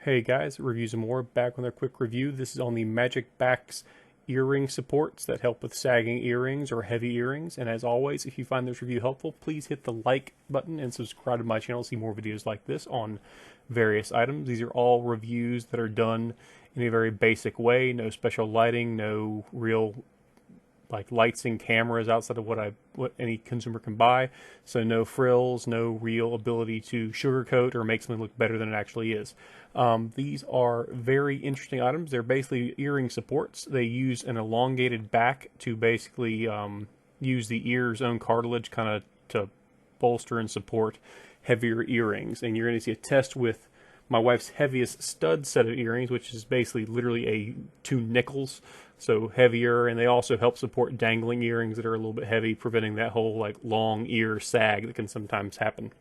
Hey guys, Reviews and More, back with a quick review. This is on the magicbax earring supports that help with sagging earrings or heavy earrings. And as always, if you find this review helpful, please hit the like button and subscribe to my channel to see more videos like this on various items. These are all reviews that are done in a very basic way, no special lighting, no real like lights and cameras outside of what any consumer can buy. So no frills, no real ability to sugarcoat or make something look better than it actually is. These are very interesting items. They're basically earring supports. They use an elongated back to basically use the ear's own cartilage kind of to bolster and support heavier earrings. And you're going to see a test with my wife's heaviest stud set of earrings, which is basically literally two nickels, so heavier, and they also help support dangling earrings that are a little bit heavy, preventing that whole like long ear sag that can sometimes happen.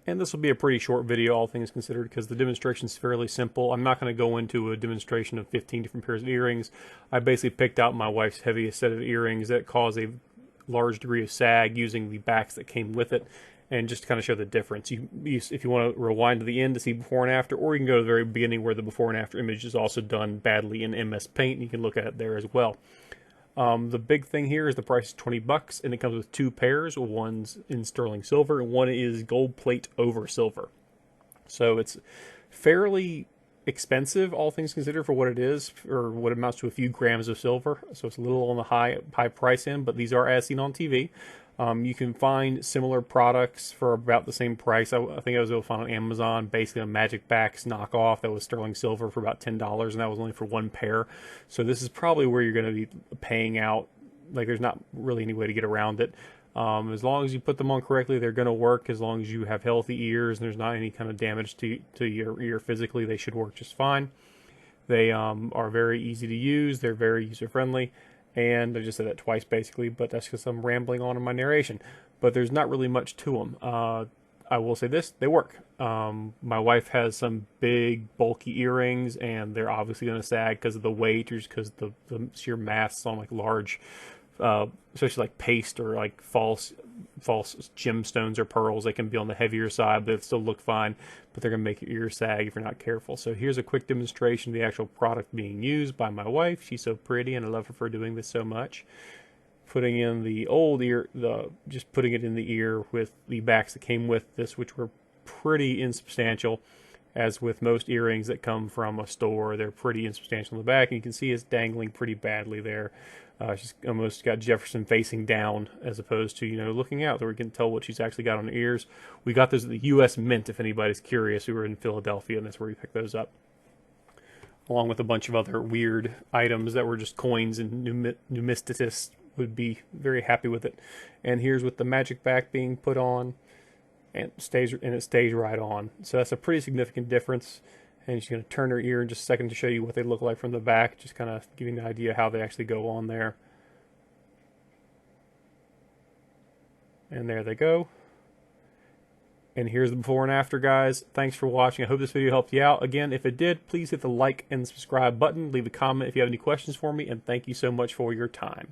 And this will be a pretty short video, all things considered, because the demonstration is fairly simple. I'm not going to go into a demonstration of 15 different pairs of earrings. I basically picked out my wife's heaviest set of earrings that cause a large degree of sag using the backs that came with it, and just to kind of show the difference. If you want to rewind to the end to see before and after, or you can go to the very beginning where the before and after image is also done badly in MS Paint, and you can look at it there as well. The big thing here is the price is $20, and it comes with two pairs. One's in sterling silver, and one is gold plate over silver. So it's fairly expensive, all things considered, for what it is, or what amounts to a few grams of silver. So it's a little on the high price end, but these are as seen on TV. You can find similar products for about the same price. I think I was able to find on Amazon, basically a magicbax knockoff that was sterling silver for about $10, and that was only for one pair. So this is probably where you're going to be paying out. Like, there's not really any way to get around it. As long as you put them on correctly, they're going to work. As long as you have healthy ears and there's not any kind of damage to your ear physically, they should work just fine. They are very easy to use. They're very user-friendly. And I just said that twice basically, but that's because I'm rambling on in my narration. But there's not really much to them. I will say this, they work. My wife has some big bulky earrings, and they're obviously going to sag because of the weight, or just because the sheer mass on like large, especially like paste or like false gemstones or pearls. They can be on the heavier side, but they still look fine, but they're going to make your ear sag if you're not careful. So here's a quick demonstration of the actual product being used by my wife. She's so pretty, and I love her for doing this so much. Putting in the old ear, just putting it in the ear with the backs that came with this, which were pretty insubstantial. As with most earrings that come from a store, they're pretty insubstantial in the back, and you can see it's dangling pretty badly there. She's almost got Jefferson facing down as opposed to, looking out, so we can tell what she's actually got on her ears. We got those at the U.S. Mint, if anybody's curious. We were in Philadelphia, and that's where we picked those up, along with a bunch of other weird items that were just coins, and numismatists would be very happy with it. And here's with the magicbax being put on, and it stays right on. So that's a pretty significant difference. And she's going to turn her ear in just a second to show you what they look like from the back, just kind of giving an idea how they actually go on there. And there they go. And here's the before and after, guys. Thanks for watching. I hope this video helped you out. Again, if it did, please hit the like and subscribe button. Leave a comment if you have any questions for me, and thank you so much for your time.